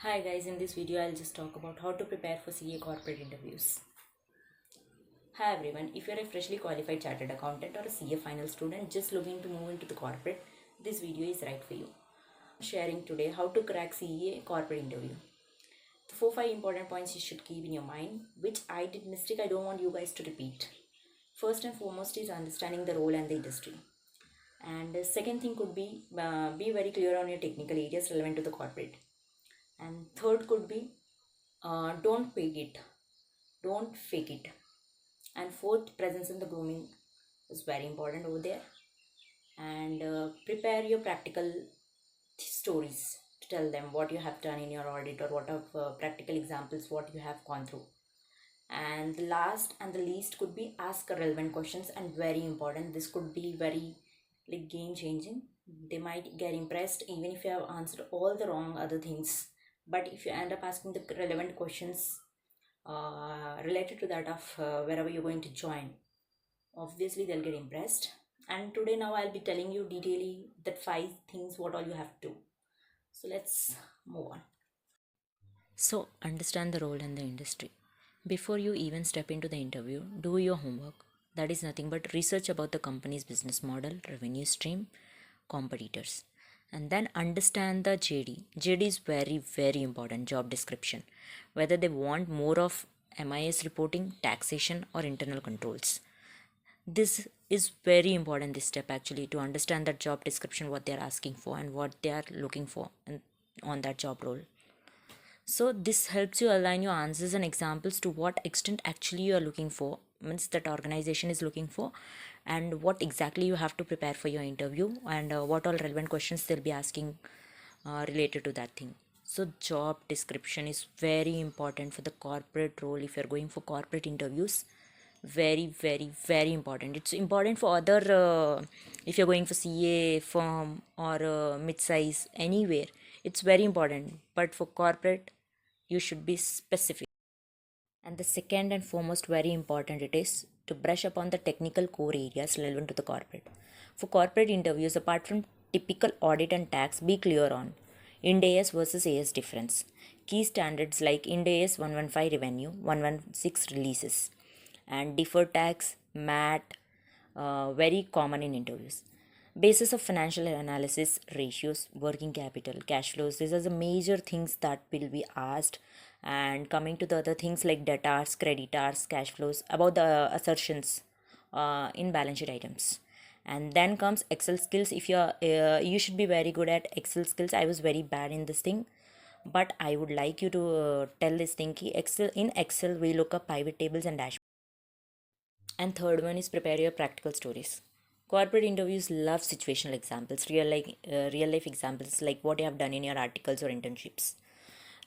Hi guys, in this video I'll just talk about how to prepare for CA corporate interviews. Hi everyone, if you're a freshly qualified chartered accountant or a CA final student just looking to move into the corporate, this video is right for you. Sharing today how to crack CA corporate interview. The 4-5 important points you should keep in your mind, which I did mistake I don't want you guys to repeat. First and foremost is understanding the role and the industry. And the second thing could be very clear on your technical areas relevant to the corporate. And third could be don't fake it. Don't fake it. And fourth, presence in the grooming is very important over there. And prepare your practical stories to tell them what you have done in your audit or what are practical examples what you have gone through. And the last and the least could be ask relevant questions, and very important, this could be very like game changing. They might get impressed even if you have answered all the wrong other things, but if you end up asking the relevant questions related to that of wherever you're going to join, obviously they'll get impressed. And today now I'll be telling you detailing that 5 things what all you have to do. So let's move on. So understand the role in the industry. Before you even step into the interview, do your homework. That is nothing but research about the company's business model, revenue stream, competitors. And then understand the JD. JD is very, very important, job description. Whether they want more of MIS reporting, taxation, or internal controls. This is very important, this step actually, to understand that job description, what they are asking for and what they are looking for on that job role. So this helps you align your answers and examples to what extent actually you are looking for, means that organization is looking for, and what exactly you have to prepare for your interview, and what all relevant questions they'll be asking related to that thing. So job description is very important for the corporate role. If you're going for corporate interviews, very, very, very important. It's important for other if you're going for CA firm or mid-size anywhere, it's very important, but for corporate you should be specific. And the second and foremost very important, it is to brush upon the technical core areas relevant to the corporate. For corporate interviews, apart from typical audit and tax, be clear on Ind AS versus AS difference. Key standards like Ind AS 115 revenue, 116 releases, and deferred tax, MAT, very common in interviews. Basis of financial analysis, ratios, working capital, cash flows, these are the major things that will be asked. And coming to the other things like debtors, creditors, cash flows, about the assertions in balance sheet items. And then comes Excel skills. If you're you should be very good at Excel skills. I was very bad in this thing, but I would like you to tell this thing ki Excel, in Excel we look up pivot tables and dashboards. And third one is prepare your practical stories. Corporate interviews love situational examples, real life examples, like what you have done in your articles or internships.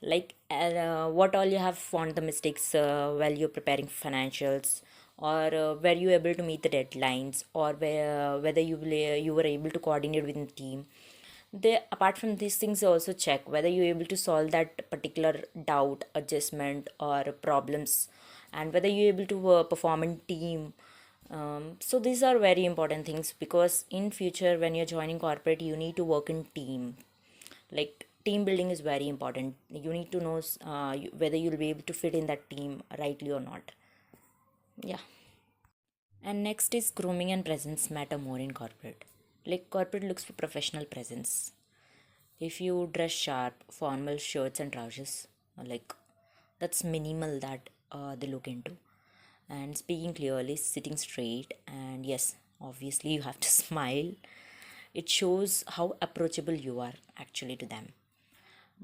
Like what all you have found the mistakes while you're preparing financials, or were you able to meet the deadlines, or whether you were able to coordinate within the team. They, apart from these things, they also check whether you're able to solve that particular doubt, adjustment, or problems, and whether you're able to perform in team. So these are very important things, because in future when you're joining corporate you need to work in team. Like team building is very important. You need to know whether you'll be able to fit in that team rightly or not. Yeah. And next is grooming and presence matter more in corporate. Like corporate looks for professional presence. If you dress sharp, formal shirts and trousers, like that's minimal that they look into. And speaking clearly, sitting straight, and yes, obviously you have to smile. It shows how approachable you are actually to them.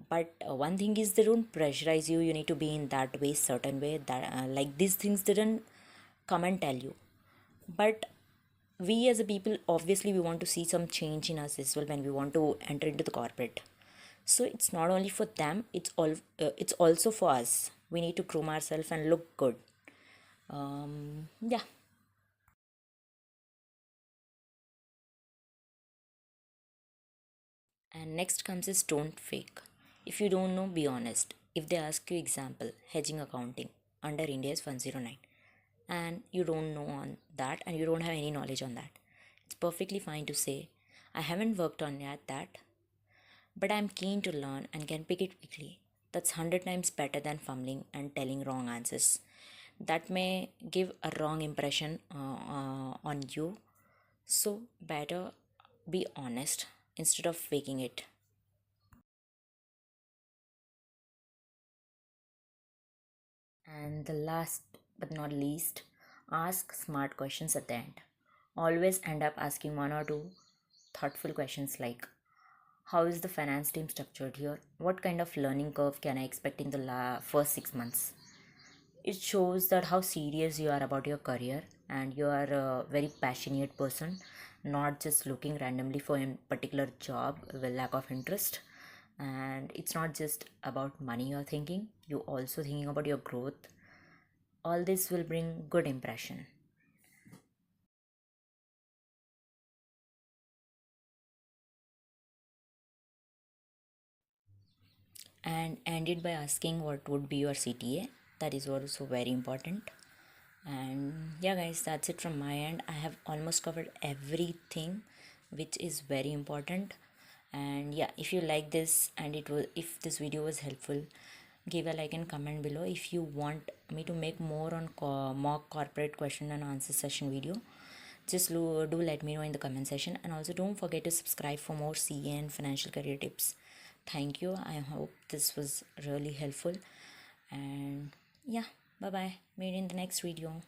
But one thing is, they don't pressurize you. You need to be in that way, certain way. That like these things didn't come and tell you. But we as a people, obviously we want to see some change in us as well when we want to enter into the corporate. So it's not only for them, it's also for us. We need to groom ourselves and look good. Yeah. And next comes is don't fake. If you don't know, be honest. If they ask you example, hedging accounting under India's 109, and you don't know on that and you don't have any knowledge on that, it's perfectly fine to say, I haven't worked on yet that, but I'm keen to learn and can pick it quickly. That's 100 times better than fumbling and telling wrong answers. That may give a wrong impression on you. So, better be honest instead of faking it. And the last but not least, ask smart questions at the end. Always end up asking one or two thoughtful questions like, how is the finance team structured here? What kind of learning curve can I expect in the first 6 months? It shows that how serious you are about your career and you are a very passionate person, not just looking randomly for a particular job with lack of interest. And it's not just about money you're thinking, you also thinking about your growth. All this will bring good impression. And end it by asking what would be your CTA. That is also very important. And yeah, guys, that's it from my end. I have almost covered everything which is very important. And yeah, if you like this and if this video was helpful, give a like and comment below. If you want me to make more on mock corporate question and answer session video, just do let me know in the comment section. And also don't forget to subscribe for more CA and financial career tips. Thank you. I hope this was really helpful. And yeah, bye bye. Meet in the next video.